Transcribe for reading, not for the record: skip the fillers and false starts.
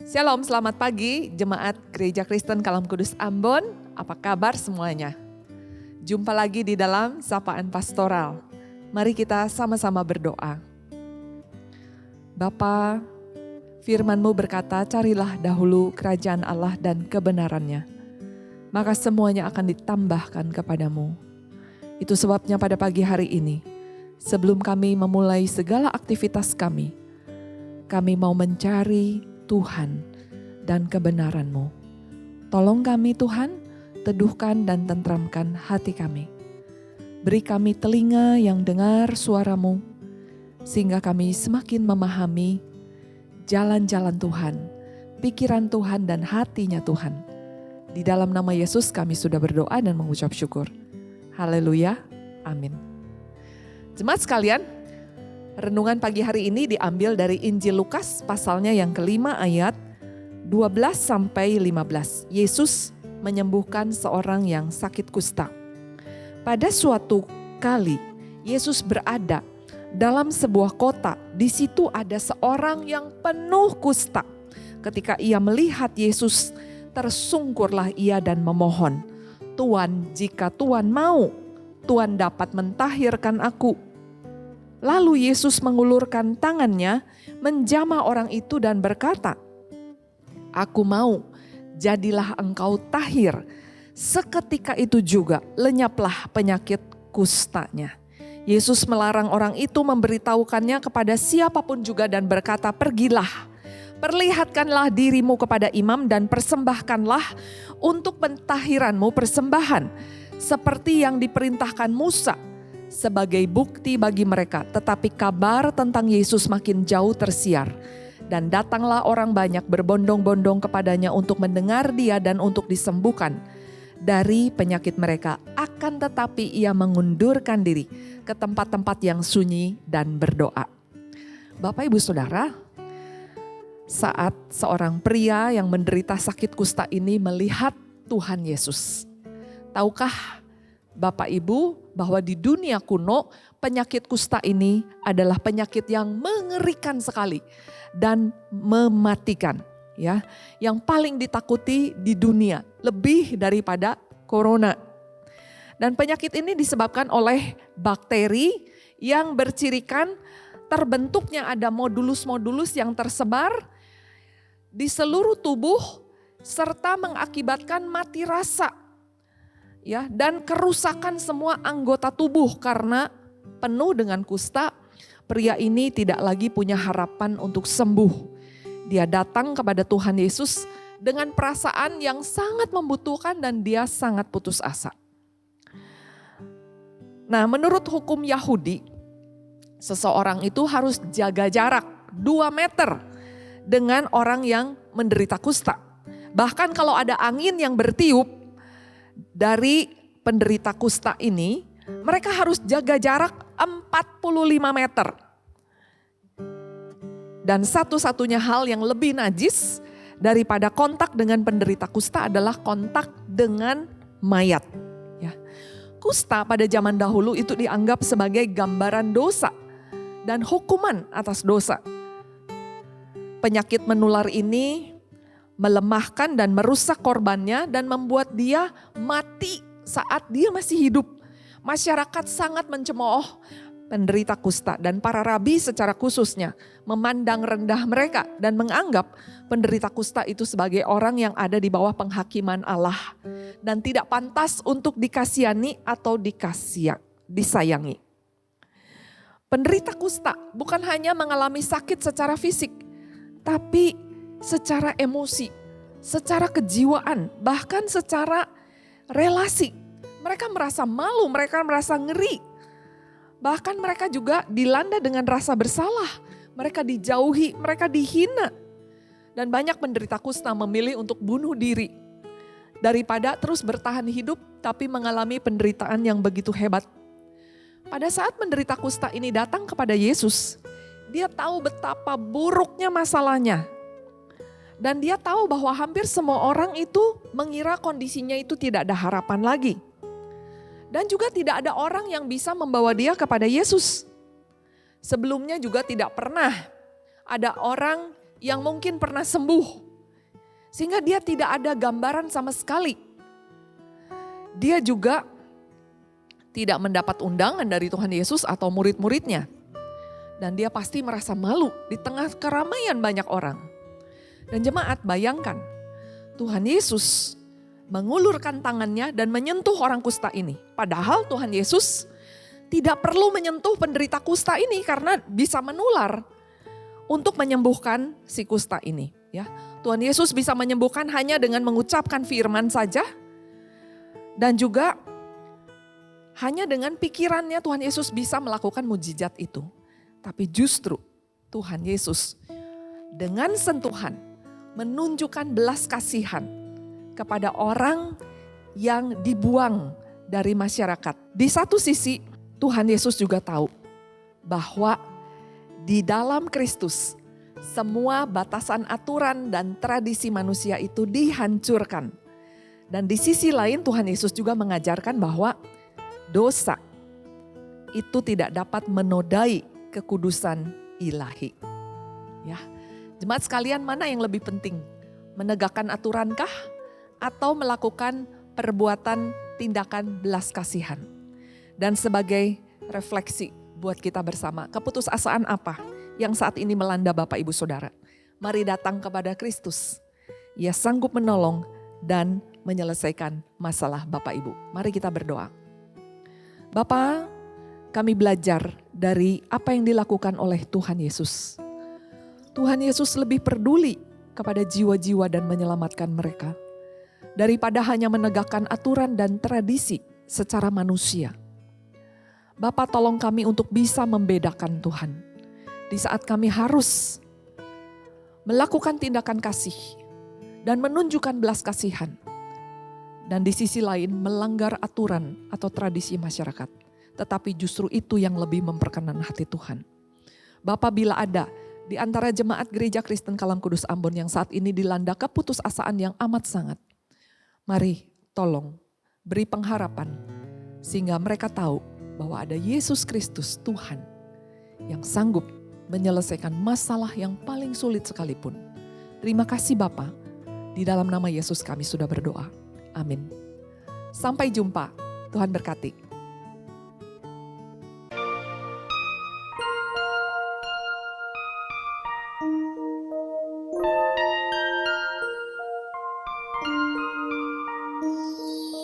Shalom, selamat pagi Jemaat Gereja Kristen Kalam Kudus Ambon. Apa kabar semuanya? Jumpa lagi di dalam Sapaan Pastoral. Mari kita sama-sama berdoa. Bapa, firman-Mu berkata, carilah dahulu kerajaan Allah dan kebenarannya, maka semuanya akan ditambahkan kepadamu. Itu sebabnya pada pagi hari ini, sebelum kami memulai segala aktivitas kami mau mencari Tuhan dan kebenaran-Mu. Tolong kami Tuhan, teduhkan dan tentramkan hati kami. Beri kami telinga yang dengar suara-Mu, sehingga kami semakin memahami jalan-jalan Tuhan, pikiran Tuhan dan hatinya Tuhan. Di dalam nama Yesus kami sudah berdoa dan mengucap syukur. Haleluya, amin. Jemaat sekalian, renungan pagi hari ini diambil dari Injil Lukas pasalnya yang kelima ayat 12-15. Yesus menyembuhkan seorang yang sakit kusta. Pada suatu kali Yesus berada dalam sebuah kota. Di situ ada seorang yang penuh kusta. Ketika ia melihat Yesus, tersungkurlah ia dan memohon, "Tuan, jika Tuan mau, Tuan dapat mentahirkan aku." Lalu Yesus mengulurkan tangannya, menjamah orang itu dan berkata, "Aku mau, jadilah engkau tahir." Seketika itu juga lenyaplah penyakit kustanya. Yesus melarang orang itu memberitahukannya kepada siapapun juga dan berkata, "Pergilah, perlihatkanlah dirimu kepada imam dan persembahkanlah untuk pentahiranmu persembahan, seperti yang diperintahkan Musa, sebagai bukti bagi mereka." Tetapi kabar tentang Yesus makin jauh tersiar, dan datanglah orang banyak berbondong-bondong kepadanya untuk mendengar dia dan untuk disembuhkan dari penyakit mereka. Akan tetapi ia mengundurkan diri ke tempat-tempat yang sunyi dan berdoa. Bapak Ibu Saudara, saat seorang pria yang menderita sakit kusta ini melihat Tuhan Yesus, tahukah Bapak Ibu bahwa di dunia kuno penyakit kusta ini adalah penyakit yang mengerikan sekali dan mematikan, ya, yang paling ditakuti di dunia lebih daripada corona. Dan penyakit ini disebabkan oleh bakteri yang bercirikan terbentuknya ada modulus-modulus yang tersebar di seluruh tubuh serta mengakibatkan mati rasa, ya, dan kerusakan semua anggota tubuh. Karena penuh dengan kusta, pria ini tidak lagi punya harapan untuk sembuh. Dia datang kepada Tuhan Yesus dengan perasaan yang sangat membutuhkan dan dia sangat putus asa. Nah, menurut hukum Yahudi, seseorang itu harus jaga jarak 2 meter dengan orang yang menderita kusta. Bahkan kalau ada angin yang bertiup dari penderita kusta ini, mereka harus jaga jarak 45 meter. Dan satu-satunya hal yang lebih najis daripada kontak dengan penderita kusta adalah kontak dengan mayat. Ya. Kusta pada zaman dahulu itu dianggap sebagai gambaran dosa dan hukuman atas dosa. Penyakit menular ini melemahkan dan merusak korbannya dan membuat dia mati saat dia masih hidup. Masyarakat sangat mencemooh penderita kusta dan para rabi secara khususnya memandang rendah mereka dan menganggap penderita kusta itu sebagai orang yang ada di bawah penghakiman Allah dan tidak pantas untuk dikasihani atau disayangi. Penderita kusta bukan hanya mengalami sakit secara fisik, tapi secara emosi, secara kejiwaan, bahkan secara relasi. Mereka merasa malu, mereka merasa ngeri. Bahkan mereka juga dilanda dengan rasa bersalah. Mereka dijauhi, mereka dihina. Dan banyak penderita kusta memilih untuk bunuh diri daripada terus bertahan hidup tapi mengalami penderitaan yang begitu hebat. Pada saat penderita kusta ini datang kepada Yesus, dia tahu betapa buruknya masalahnya. Dan dia tahu bahwa hampir semua orang itu mengira kondisinya itu tidak ada harapan lagi. Dan juga tidak ada orang yang bisa membawa dia kepada Yesus. Sebelumnya juga tidak pernah ada orang yang mungkin pernah sembuh Sehingga dia tidak ada gambaran sama sekali. Dia juga tidak mendapat undangan dari Tuhan Yesus atau murid-muridnya. Dan dia pasti merasa malu di tengah keramaian banyak orang. Dan jemaat, bayangkan Tuhan Yesus mengulurkan tangannya dan menyentuh orang kusta ini. Padahal Tuhan Yesus tidak perlu menyentuh penderita kusta ini karena bisa menular untuk menyembuhkan si kusta ini. Ya, Tuhan Yesus bisa menyembuhkan hanya dengan mengucapkan firman saja. Dan juga hanya dengan pikirannya Tuhan Yesus bisa melakukan mujizat itu. Tapi justru Tuhan Yesus dengan sentuhan menunjukkan belas kasihan kepada orang yang dibuang dari masyarakat. Di satu sisi Tuhan Yesus juga tahu bahwa di dalam Kristus semua batasan aturan dan tradisi manusia itu dihancurkan. Dan di sisi lain Tuhan Yesus juga mengajarkan bahwa dosa itu tidak dapat menodai kekudusan ilahi. Ya, jemaat sekalian, mana yang lebih penting? Menegakkan aturankah atau melakukan perbuatan tindakan belas kasihan? Dan sebagai refleksi buat kita bersama, keputusasaan apa yang saat ini melanda Bapak Ibu Saudara? Mari datang kepada Kristus. Ia sanggup menolong dan menyelesaikan masalah Bapak Ibu. Mari kita berdoa. Bapa, kami belajar dari apa yang dilakukan oleh Tuhan Yesus. Tuhan Yesus lebih peduli kepada jiwa-jiwa dan menyelamatkan mereka daripada hanya menegakkan aturan dan tradisi secara manusia. Bapa, tolong kami untuk bisa membedakan Tuhan di saat kami harus melakukan tindakan kasih dan menunjukkan belas kasihan. Dan di sisi lain melanggar aturan atau tradisi masyarakat. Tetapi justru itu yang lebih memperkenan hati Tuhan. Bapak, bila ada di antara jemaat Gereja Kristen Kalang Kudus Ambon yang saat ini dilanda keputusasaan yang amat sangat. Mari tolong beri pengharapan sehingga mereka tahu bahwa ada Yesus Kristus Tuhan yang sanggup menyelesaikan masalah yang paling sulit sekalipun. Terima kasih Bapa, di dalam nama Yesus kami sudah berdoa. Amin. Sampai jumpa, Tuhan berkati.